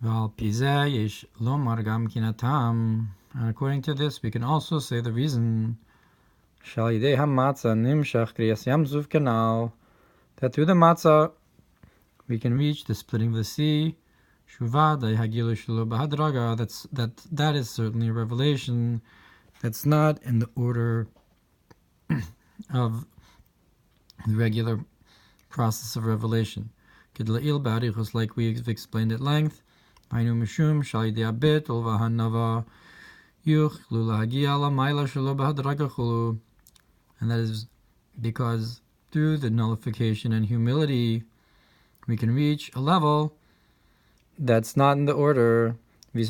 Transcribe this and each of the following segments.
And according to this, we can also say the reason that through the matzah we can reach the splitting of the sea. That is certainly a revelation that's not in the order of the regular process of revelation. Like we've explained at length, and that is because through the nullification and humility we can reach a level that's not in the order. And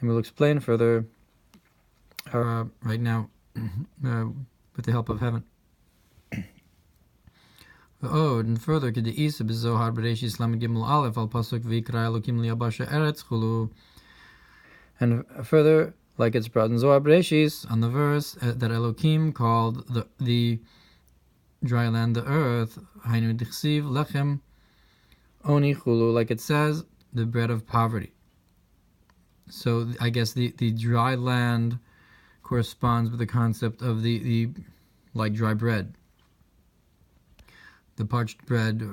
we'll explain further right now with the help of heaven. And further, and further, like it's brought in Zohar Bereshis on the verse that Elohim called the dry land the earth, like it says, the bread of poverty. So I guess the dry land corresponds with the concept of the like dry bread, the parched bread,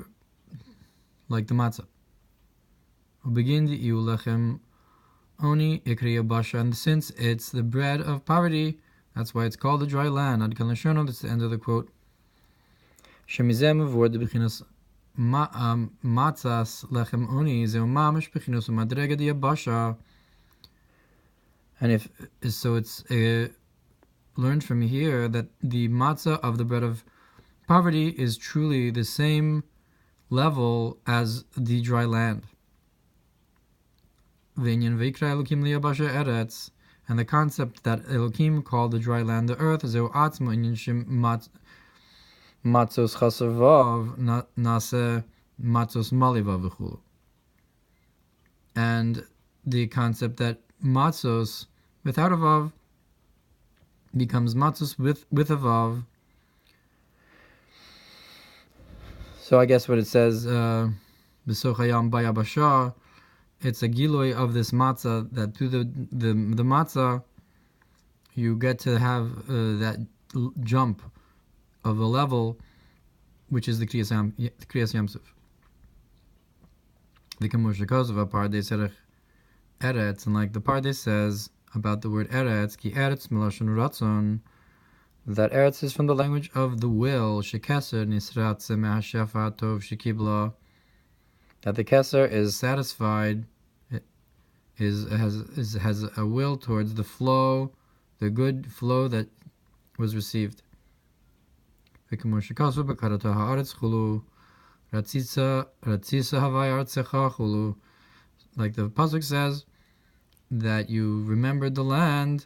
like the matzah. And since it's the bread of poverty, that's why it's called the dry land. That's the end of the quote. And if so, it's learned from here that the matzah of the bread of poverty is truly the same level as the dry land. And the concept that Elohim called the dry land the earth is matzos chasavav nase matzos malivav. And the concept that matzos without a vav becomes matzos with a vav. So I guess what it says, b'sochayam bayabasha, it's a giloi of this matzah, that through the matzah you get to have that jump of a level, which is the Kriyas Yamsuf. The Kamushakos of a Pardes Eretz, and like the Pardes says about the word Eretz, ki Eretz Milashon Ratzon, that Eretz is from the language of the will, shekeser nisratze me'ashefa tov shekibla, that the keser is satisfied, has a will towards the flow, the good flow that was received. Like the pasuk says that you remembered the land,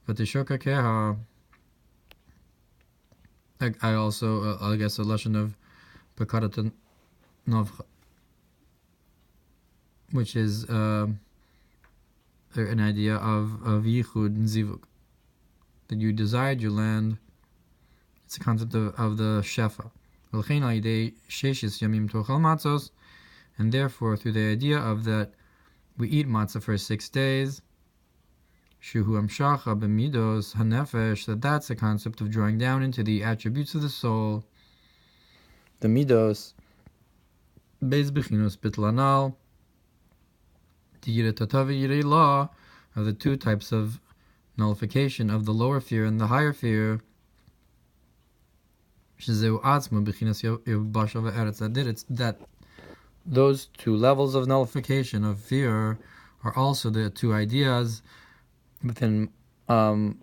but I also, I guess, a lesson of Bekarata Novcha, which is an idea of Yichud and Zivug, that you desired your land. It's a concept of the Shefa. And therefore, through the idea of that, we eat matzah for 6 days. That's a concept of drawing down into the attributes of the soul, the midos, beis bechinos bitlanal, law of the two types of nullification of the lower fear and the higher fear. That those two levels of nullification of fear are also the two ideas within of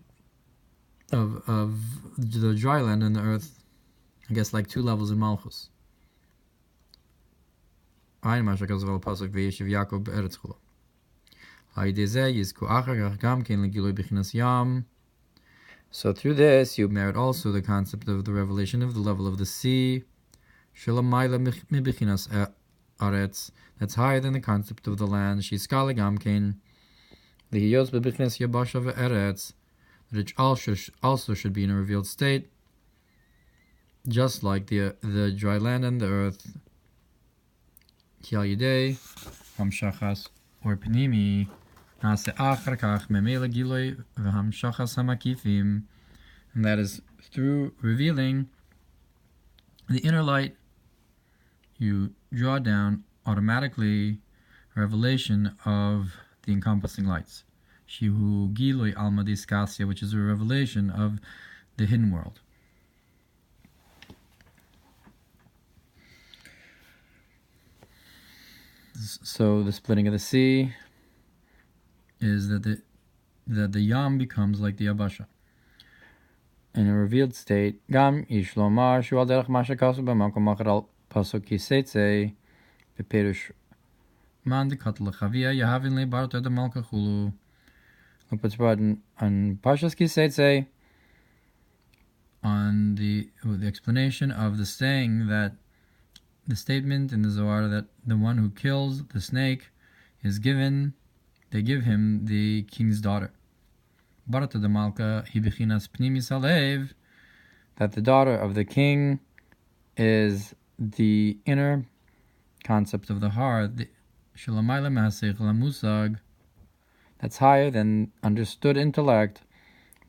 the dry land and the earth, I guess, like two levels in Malchus. So through this you merit also the concept of the revelation of the level of the sea, that's higher than the concept of the land, that it also should be in a revealed state, just like the dry land and the earth. Ki al yidei hamshachas or pnimi nase achar kach memele giloi v'hamshachas hamakifim, and that is through revealing the inner light, you draw down automatically revelation of the encompassing lights. Shihu giloi alma diskasya, which is a revelation of the hidden world. So the splitting of the sea is that the yam becomes like the yabasha. In a revealed state, Gam Ishlomar Shual Derech Masha Kasu B'Makom Achar Al Pasuk Kiseitze Beperush Man Dekat Lechavia Yahavin Lebar Teda Malka Chulu. Look what's brought on Parshas Kiseitze, on the explanation of the saying that the statement in the Zohar that the one who kills the snake is given, they give him the king's daughter. Barata de Malka hibichinas pnimis alev, that the daughter of the king is the inner concept of the heart, shalamayla mahasech lamusag, that's higher than understood intellect.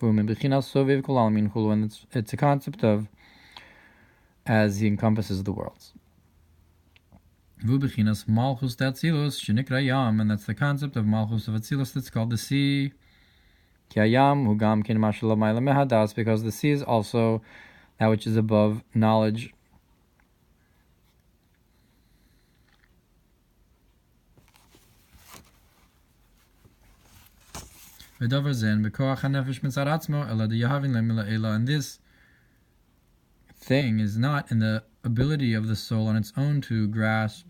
And it's a concept of as he encompasses the worlds. Vubichinas malchus d'atzilus shenikra yam, and that's the concept of malchus of atzilus that's called the sea. Because the sea is also that which is above knowledge. And this thing is not in the ability of the soul on its own to grasp,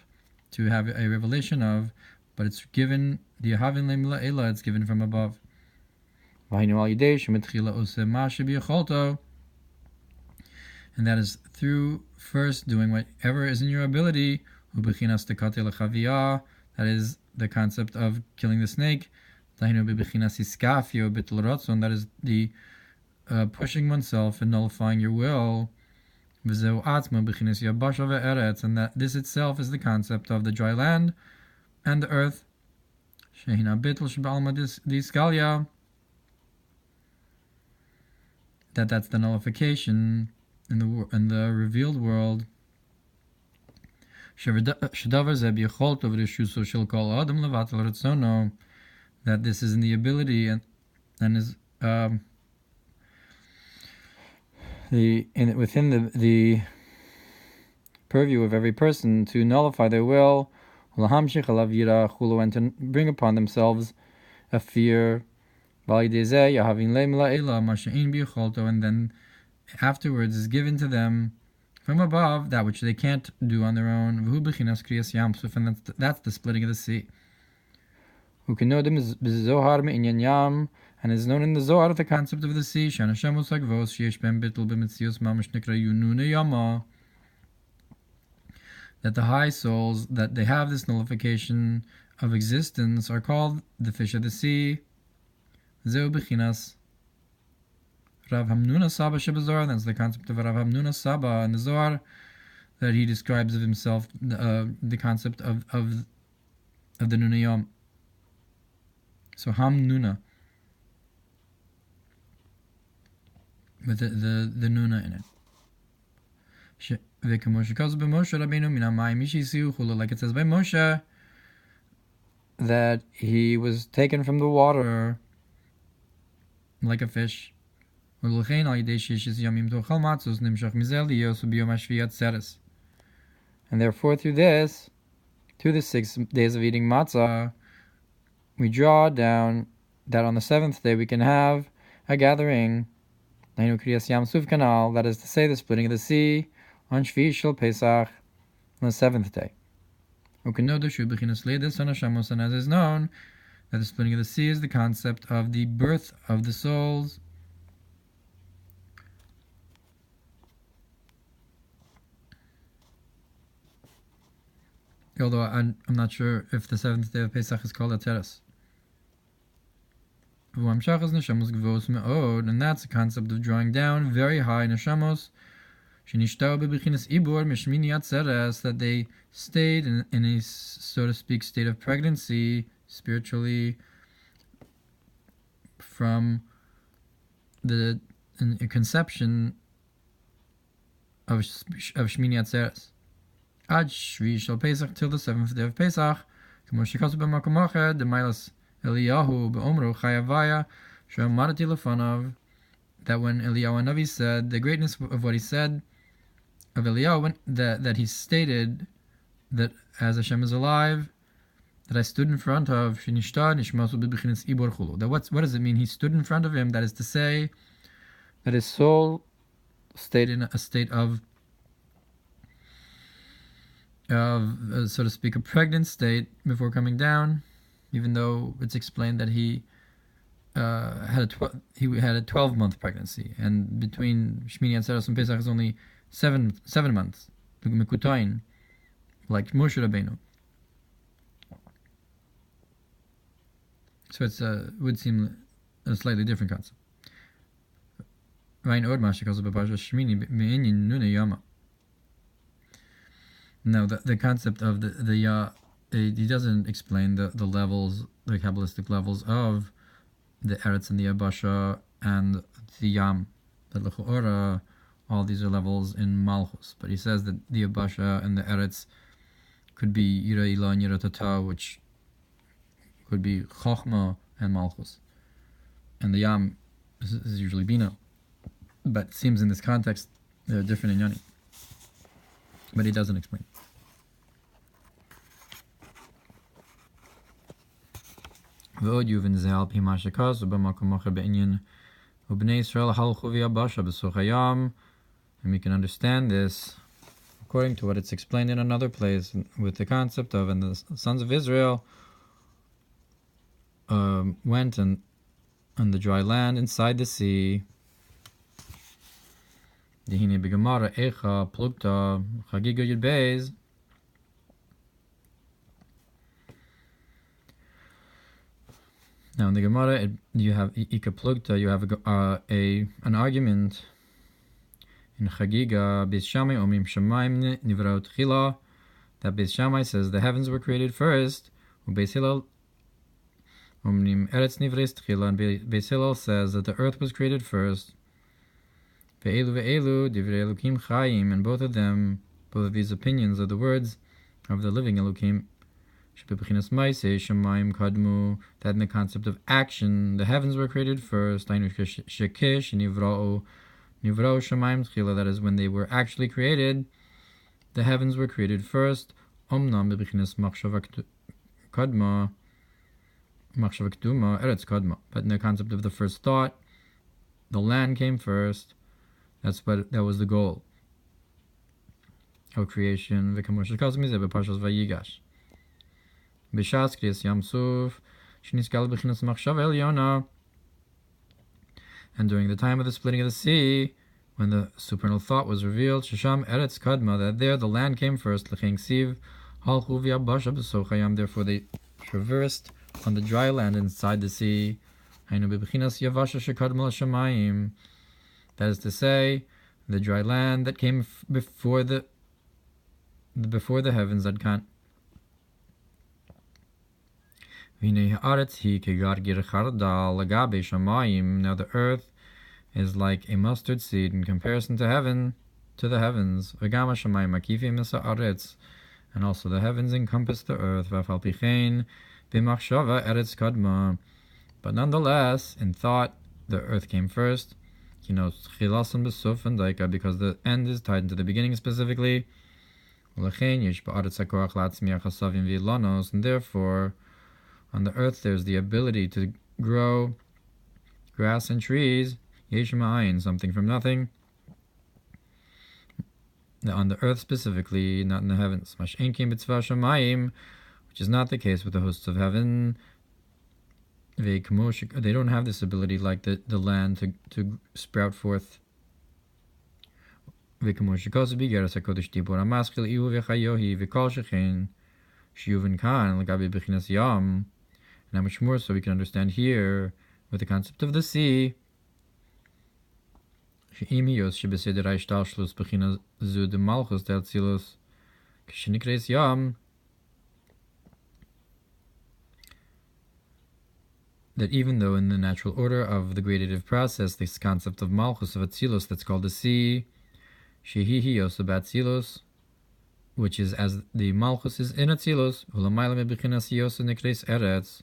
to have a revelation of, but it's given, the Yahavin Lemila Ela, it's given from above. And that is through first doing whatever is in your ability. That is the concept of killing the snake. That is the pushing oneself and nullifying your will. And that this itself is the concept of the dry land and the earth. That's the nullification in the revealed world. That this is in the ability and is within the purview of every person to nullify their will, and to bring upon themselves a fear. And then afterwards is given to them from above that which they can't do on their own. And that's the splitting of the sea. And is known in the Zohar the concept of the sea. That the high souls, that they have this nullification of existence, are called the fish of the sea. Zeu bechinas Rav Hamnuna Saba Shebazor. That's the concept of Rav Hamnuna Saba in the Zohar, that he describes of himself the concept of the Nunayom. So Hamnuna, with the Nuna in it. Like it says by Moshe, that he was taken from the water like a fish. And therefore through the 6 days of eating matzah, we draw down that on the 7th day we can have a gathering, that is to say, the splitting of the sea, on Shvi Shel Pesach, on the 7th day. And as is known, that the splitting of the sea is the concept of the birth of the souls. Although I'm not sure if the 7th day of Pesach is called Ateres. And that's the concept of drawing down very high neshamos, that they stayed in a, so to speak, state of pregnancy spiritually from the conception of Shmini Atzeres. Ad Shvi Shal Pesach, till the 7th day of Pesach. K'mo shekasu b'makom acher, d'mailas Eliyahu b'omru chayavaya she'amarati lefanav. That when Eliyahu Navi said, the greatness of what he said of Eliyahu, that he stated that as Hashem is alive, that I stood in front of Shinishta Nishmasu b'bichinas ibor chulu. That what does it mean? He stood in front of him. That is to say, that his soul stayed in a state of so to speak, a pregnant state before coming down, even though it's explained that he had a 12-month pregnancy, and between Shmini Atzeres and Pesach is only seven months, like Moshe Rabbeinu. So it would seem a slightly different concept. Now, the concept of the he doesn't explain the levels, the Kabbalistic levels of the Eretz and the Yabasha and the Yam. The L'cha'ora, all these are levels in Malchus. But he says that the Yabasha and the Eretz could be Yira Ilah and Yira Tata, which could be Chochma and Malchus. And the Yam is usually Bina. But it seems in this context they're different in Inyan. But he doesn't explain. ועוד יובן זה על פי מה שכתוב במקום אחר בעניין ובני ישראל הלכו ויבשה בסוף הים, and we can understand this according to what it's explained in another place with the concept of, and the sons of Israel went on the dry land inside the sea. Heneh b'Gemara Echa Plukta Chagiga Yud Beis. Now in the Gemara, you have Ika Plukta, you have an argument in Chagiga Beis Shammai Omrim Shamayim Nivrao Tchila, that Beis Shammai says the heavens were created first, Beis Hillel Omrim Eretz Nivreis Tchila, and Beis Hillel says that the earth was created first. Ve'elu divrei Elokim Chayim, and both of these opinions are the words of the living Elokim. Shebebechinas Maisei Shamayim Kadmu, that in the concept of action, the heavens were created first. Ainu shekesh nivrao Shamayim Tchila, that is when they were actually created, the heavens were created first. Omnam bebechinas machshava kadma eretz kadma, but in the concept of the first thought, the land came first. That was the goal of creation. Vayigash. B'shas kriyas Yam Suf, sheniskal b'chinas machshava elyona, and during the time of the splitting of the sea, when the supernal thought was revealed, shesham eretz kadma, that there the land came first. L'chein ksiv halchu v'yabasha b'soch hayam, therefore they traversed on the dry land inside the sea. Hainu b'chinas yavasha shekadma l'shamayim, that is to say, the dry land that came before the heavens had come. Now the earth is like a mustard seed in comparison to the heavens. And also the heavens encompass the earth. But nonetheless, in thought, the earth came first. Because the end is tied into the beginning specifically. And therefore, on the earth there's the ability to grow grass and trees, something from nothing. On the earth specifically, not in the heavens. Which is not the case with the hosts of heaven. They don't have this ability like the land to sprout forth. And how much more so we can understand here with the concept of the sea. שאם היוס שבסדר ההשתלשלות בחינה זו דמלכוס דאצילוס כשנקראת ים, that even though in the natural order of the gradative process this concept of malchus of Atzilus that's called the sea, shehi hiyos of Atzilus, which is as the malchus is in Atzilus, ulamayla mebichinas hiyos nikres eretz.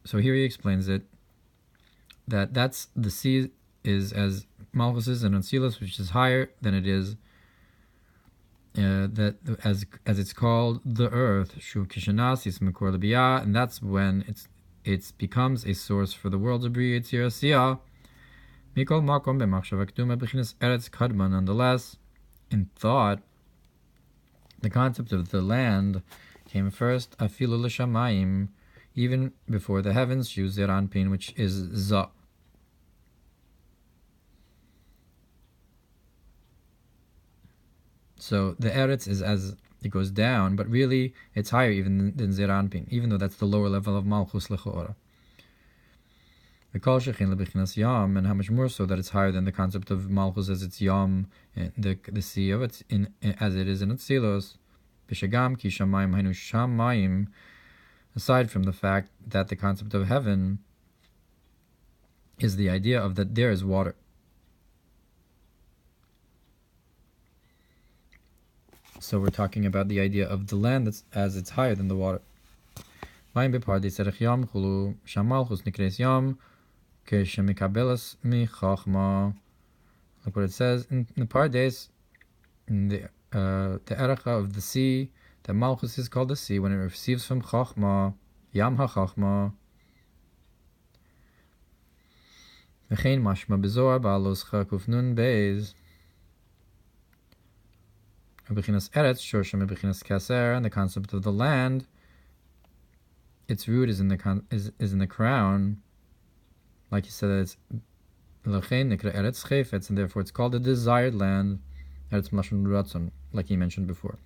So here he explains it, that's the sea is as malchus is in Atzilus, which is higher than it is that as it's called the earth, shu kishanas mekor lebiyah, and that's when it becomes a source for the world of Bria Yitzir Asiyah. Mikol makom b'machshava keduma b'chinas eretz kadma. Nonetheless, in thought, the concept of the land came first, afilu l'shamayim, even before the heavens, shu zeranpin, which is za. So the eretz is as it goes down, but really it's higher even than Zeranpin, even though that's the lower level of Malchus Lechoora. And how much more so that it's higher than the concept of Malchus as its Yom, the sea of it, as it is in Atzilos. Aside from the fact that the concept of heaven is the idea of that there is water. So we're talking about the idea of the land that's as it's higher than the water. Look what it says in the Pardes, in the Erecha of the sea, that Malchus is called the sea when it receives from Chachma, Yam HaChachma. V'chein mashma b'zohar ba'alos chakuf nun beis. And the concept of the land, its root is in the crown, like he said, it's and therefore it's called the desired land, like he mentioned before.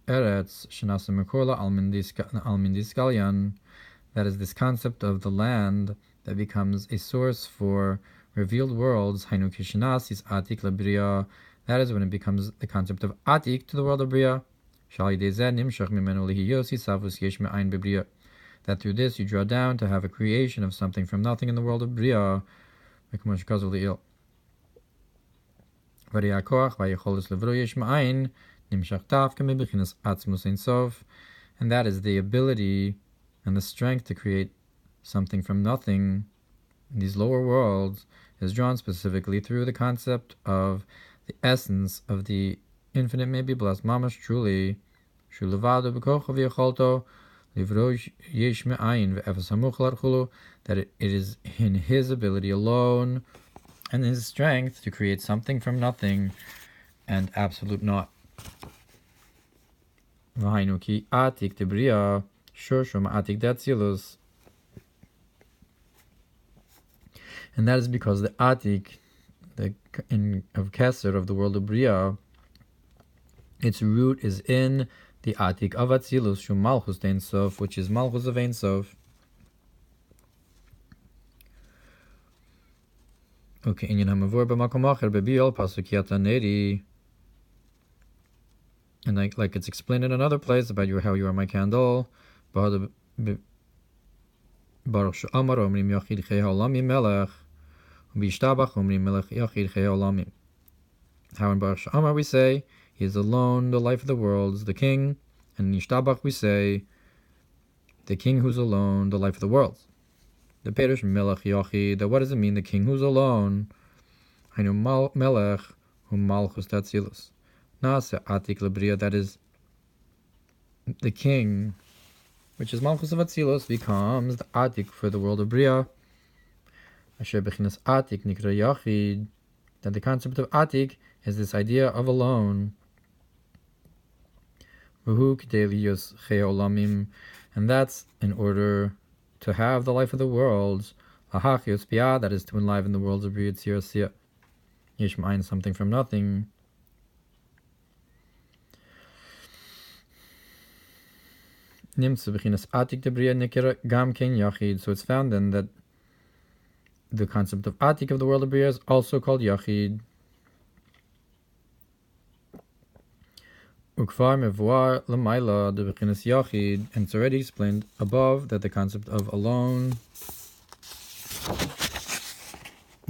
That is this concept of the land that becomes a source for revealed worlds. That is when it becomes the concept of atik to the world of Bria. That through this you draw down to have a creation of something from nothing in the world of Bria. And that is the ability and the strength to create something from nothing. These lower worlds is drawn specifically through the concept of the essence of the infinite may be blessed, Mamash truly, that it is in his ability alone and his strength to create something from nothing and absolute naught. And that is because the atik, of Keser, of the world of Bria, its root is in the atik of Atzilus, Shum Malchus Ein Sof, which is Malchus of Ein Sof. Okay, Inyan Hamavur b'makom acher b'Biur pasuk Yataneri. And like it's explained in another place about how you are my candle. Baruch she'amar omrim yachid chei ha'olamim melech, u'bishtabach omrim melech yachid chei ha'olamim. How in Baruch she'amar we say, he is alone, the life of the worlds, the king, and in Yishtabach we say, the king who's alone, the life of the worlds. The Perush melech yachid, that what does it mean, the king who's alone? Hainu melech, hu malchus tatzilus. That is the king, which is Malchus of Atzilus, becomes the Atik for the world of Bria. Asher bechinas Atik nikra yachid. That the concept of Atik is this idea of alone. And that's in order to have the life of the worlds. That is to enliven the worlds of Bria Yitzir Asiyah. Yishma'ayin, something from nothing. Nimtzu b'chinas atik debriya nikira gam ken yachid. So it's found then that the concept of atik of the world of Bria is also called yachid. Ukvar mevuar l'mayla de b'chinas yachid, and it's already explained above that the concept of alone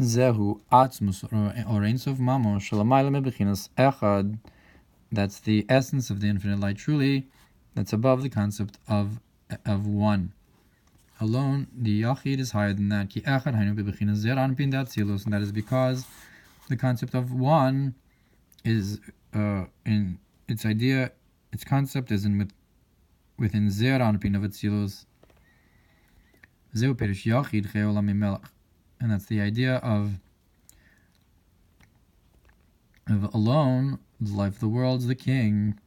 zehu atzmus or ein sof mamar shalamayla me b'chinas echad. That's the essence of the infinite light truly. That's above the concept of one. Alone, the yachid is higher than that. Ki echad hainu b'chinas zer anpin d'atzilus, and that is because the concept of one is in its idea, its concept is within zer anpin of atzilus. Zeu perish yachid che'olam melech, and that's the idea of alone. The life of the world is the king.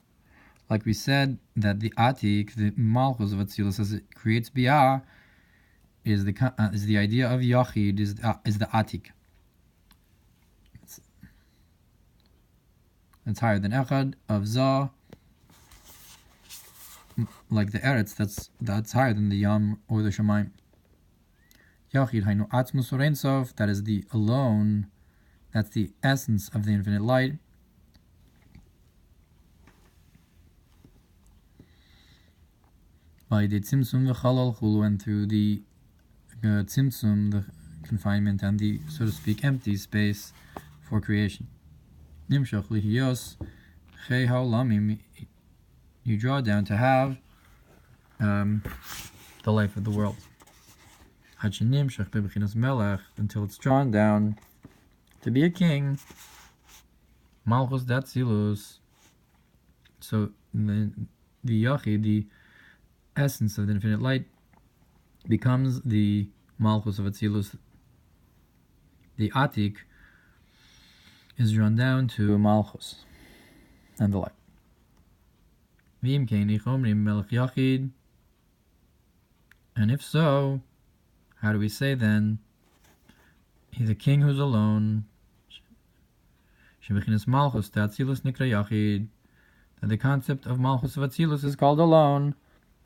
Like we said, that the atik, the malchus of atzilus, as it creates biyah, is the idea of yachid, is the atik. It's higher than echad of zah, like the eretz. That's higher than the yam or the shemaim. Yachid hainu atzmus or ein sof. That is the alone. That's the essence of the infinite light. By the tzimtzum v'chalal chulu, and through the tzimtzum, the confinement, and the, so to speak, empty space for creation. Nimshach lihiyos chei haolamim, you draw down to have the life of the world. Ad shenimshach bebechinas melech, until it's drawn down to be a king. Malchus d'atzilus. So the yachid, the essence of the infinite light, becomes the malchus of atzilus. The atik is drawn down to malchus and the light. V'im kein ichomrim melech yachid. And if so, how do we say then, he's a king who's alone? Shebechinas malchus d'atzilus nikra yachid. That the concept of malchus of atzilus is called alone.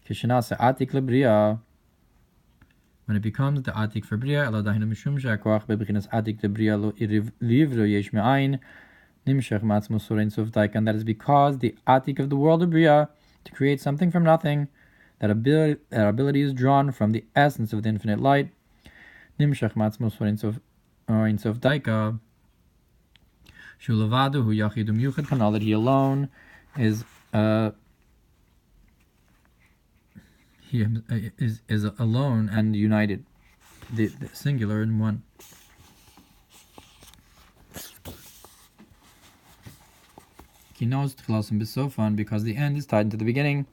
Kishenase atik lebriya. When it becomes the atik for bria, eladahinu mishum she'akoach bebechinas atik lebriya lo livro yesh me'ayin nimshech matzmus sorein sof daik. And that is because the atik of the world of bria, to create something from nothing, that ability is drawn from the essence of the infinite light. Nimshech matzmus sorein sof daika. Shulavadu hu yachidu miyuchad kanal, that he alone is he is alone and united, the singular in one. Kinos tchilasim b'sofan, because the end is tied into the beginning.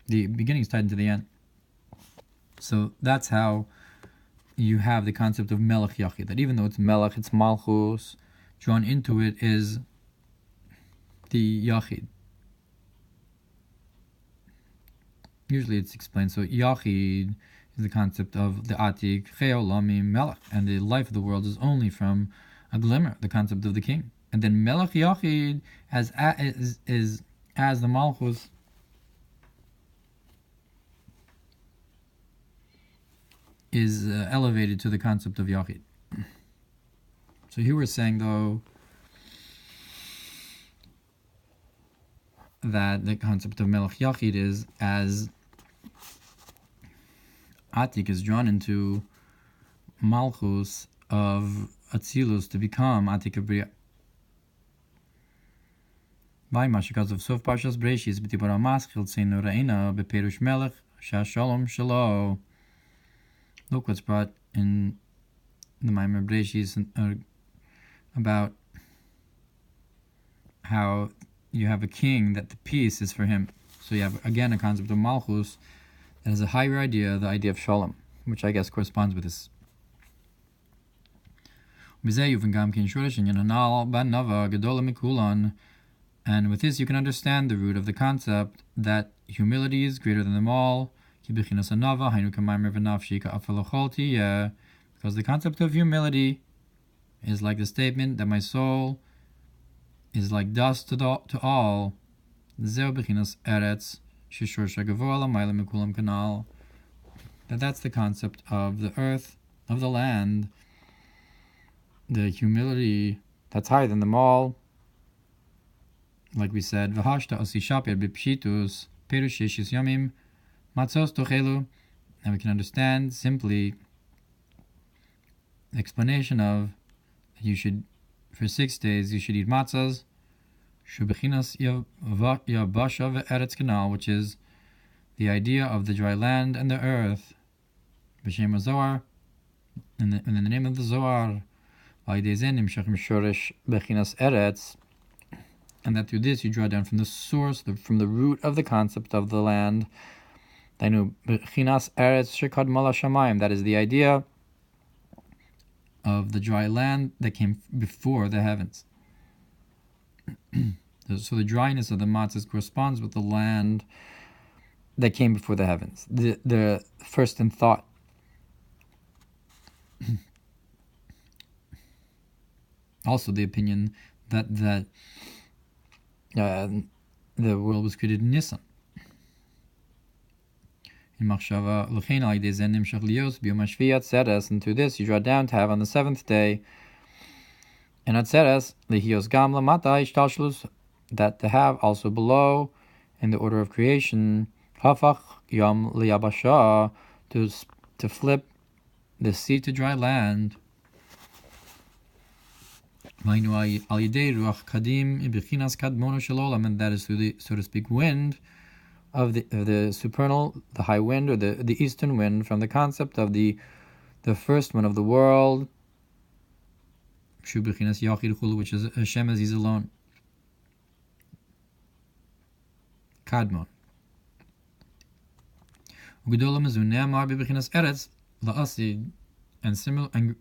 The beginning is tied into the end. So that's how you have the concept of melech yachid, that even though it's melech, it's malchus, drawn into it is the yachid. Usually it's explained, so yachid is the concept of the atik, che'olamim melech, and the life of the world is only from a glimmer, the concept of the king. And then melech yachid as the malchus is elevated to the concept of yachid. So here we're saying, though, that the concept of melech yachid is as atik is drawn into malchus of atzilus to become atik abriya. Vayma because of sof parshas Breshis b'tibur hamaschil tzenu re'ina beperush melech shashalom shalo. Look what's brought in the Mamar Breshis about how you have a king that the peace is for him. So you have again a concept of malchus that has a higher idea, the idea of shalom, which I guess corresponds with this. And with this you can understand the root of the concept that humility is greater than them all. Because the concept of humility is like the statement that my soul is like dust to all. that's the concept of the earth, of the land, the humility that's higher than them all. Like we said, V'hashta osishapir b'pshitus perush yeshis yomim matzos tochelu. And we can understand simply the explanation of you should, for 6 days, you should eat matzahs, shubechinas yabasha ve'eretz kanal, which is the idea of the dry land and the earth. B'shem Zohar, in the name of the Zohar, and that through this you draw down from the source, from the root of the concept of the land. That is the idea of the dry land that came before the heavens. So the dryness of the matzahs corresponds with the land that came before the heavens, the first in thought. Also, the opinion that the world was created in Nisan. In Machshava, and through this you draw down to have on the 7th day. And Atzeres, that to have also below in the order of creation, Hafach Yom Liyabasha, to flip the sea to dry land. And that is through the, so to speak, wind of the supernal, the high wind, or the eastern wind, from the concept of the first one of the world, which is Hashem as He's alone. Kadmon. And similar, and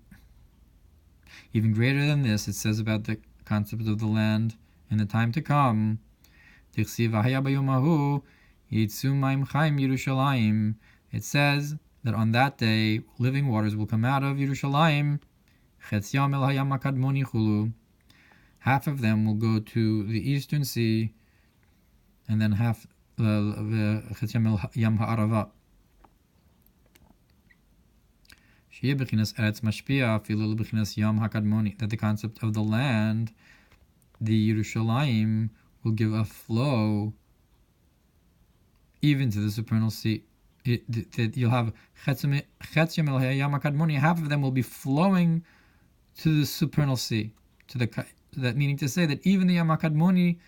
even greater than this, it says about the concept of the land in the time to come. It says that on that day, living waters will come out of Yerushalayim. Half of them will go to the eastern sea, and then half Yam Ha'arava. That the concept of the land, the Yerushalayim, will give a flow even to the supernal sea. You'll have half of them will be flowing to the supernal sea. That meaning to say that even the Yam HaKadmoni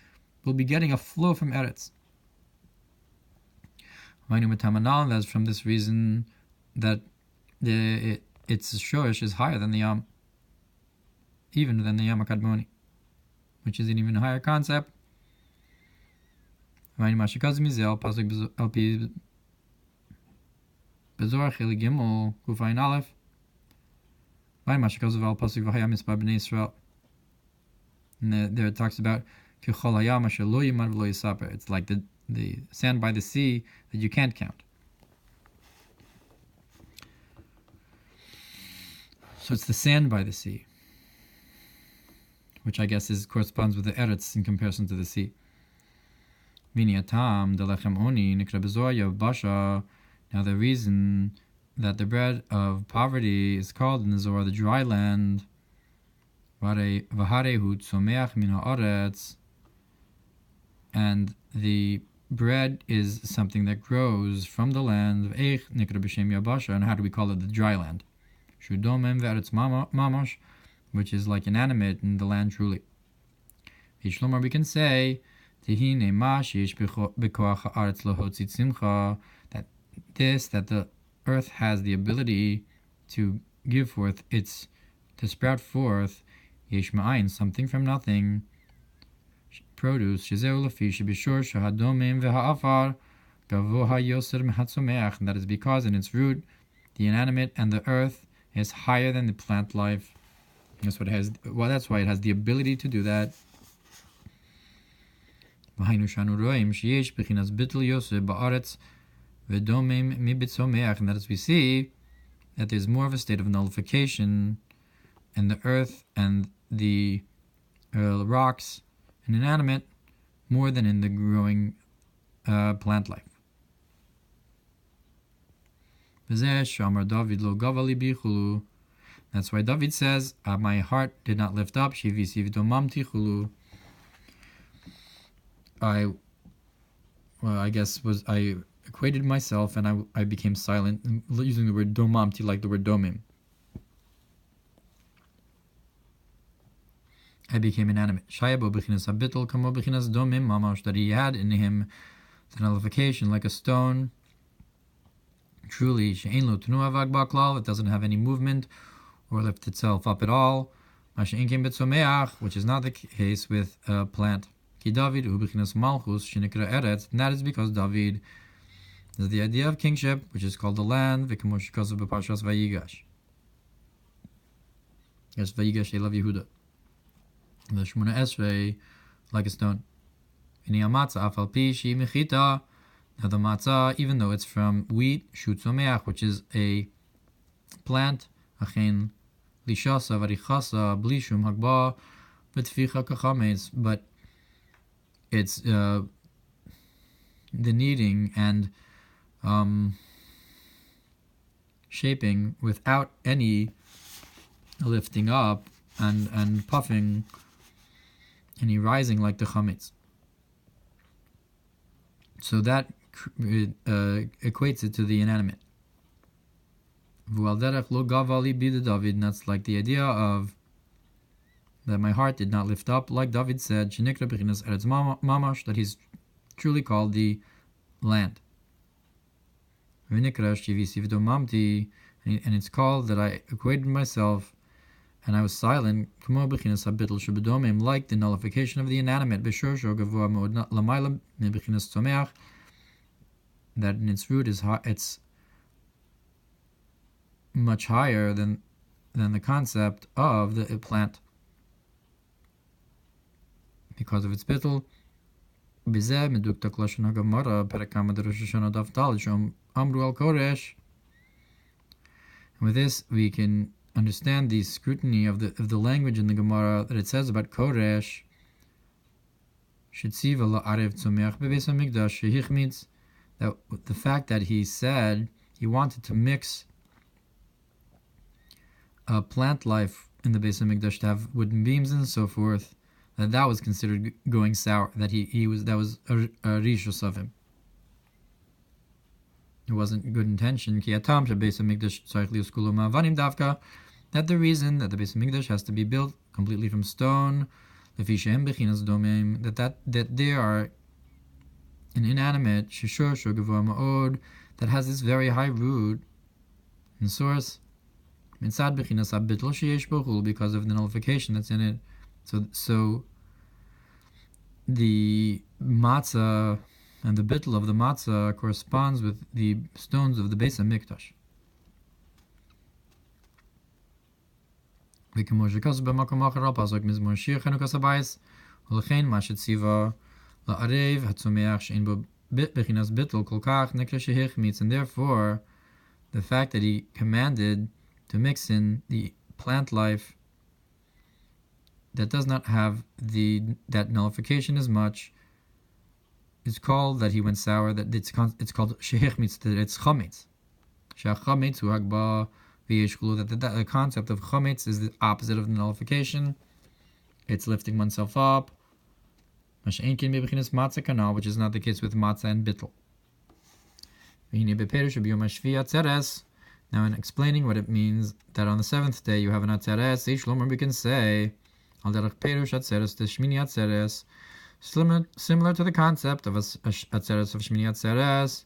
will be getting a flow from Eretz. That's from this reason that its shorish is higher than the Yam, even than the Yam HaKadmoni, which is an even higher concept. Gimel Kufayin Aleph. And there it talks about it's like the sand by the sea that you can't count. So it's the sand by the sea, which I guess corresponds with the Eretz in comparison to the sea. Now the reason that the bread of poverty is called in the Zohar the dry land, and the bread is something that grows from the land, and how do we call it the dry land? Which is like inanimate in the land truly. We can say that the earth has the ability to give forth to sprout forth something from nothing, produce, and that is because in its root the inanimate and the earth is higher than the plant life. That's what it has. Well, that's why it has the ability to do that. And that as we see that there's more of a state of nullification in the earth and the rocks and inanimate more than in the growing plant life. That's why David says, my heart did not lift up. I equated myself and I became silent, using the word domamti like the word domim. I became inanimate. That he had in him the nullification like a stone. Truly, it doesn't have any movement or lift itself up at all, which is not the case with a plant. And that is because David is the idea of kingship, which is called the land. Vayikra. Yes, Vayikra Shelav Yehuda. The Shmona Esrei, like a stone. Now the matzah, even though it's from wheat, which is a plant, but it's the kneading and shaping without any lifting up and puffing, any rising like the chametz. So that equates it to the inanimate. And that's like the idea of that my heart did not lift up, like David said, that he's truly called the land. And it's called that I equated myself and I was silent, like the nullification of the inanimate, that in its root it's much higher than the concept of the plant because of its bittul. And with this we can understand the scrutiny of the language in the Gemara that it says about Koresh. That the fact that he said he wanted to mix plant life in the Beis HaMikdash to have wooden beams and so forth, that was considered going sour. That that was a rishus of him. It wasn't good intention. That the reason that the Beis HaMikdash has to be built completely from stone, that they are an inanimate that has this very high root and source because of the nullification that's in it. So the matzah and the bittul of the matzah corresponds with the stones of the Beis HaMikdash. And therefore, the fact that he commanded to mix in the plant life that does not have that nullification as much is called that he went sour. That it's called shehichmitz. That it's chametz. Shechametz hu hagba v'yeshchulu. That the concept of chametz is the opposite of the nullification. It's lifting oneself up. Which is not the case with matzah and bittul. Now, in explaining what it means that on the seventh day you have an atzeres, we can say similar to the concept of a atzeres of Shmini Atzeres.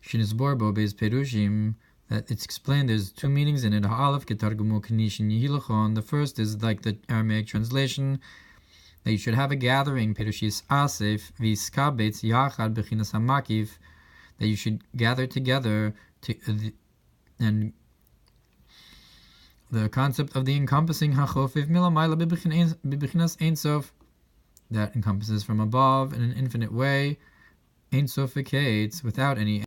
Shinisborbo beis perushim, that it's explained there's two meanings in it. The first is like the Aramaic translation, that you should have a gathering, perushis asif v'iskabetz yachad bechinas hamakiv, that you should gather together and the concept of the encompassing hachofiv milamayla bechinas ein sof, that encompasses from above in an infinite way, ein soficates without any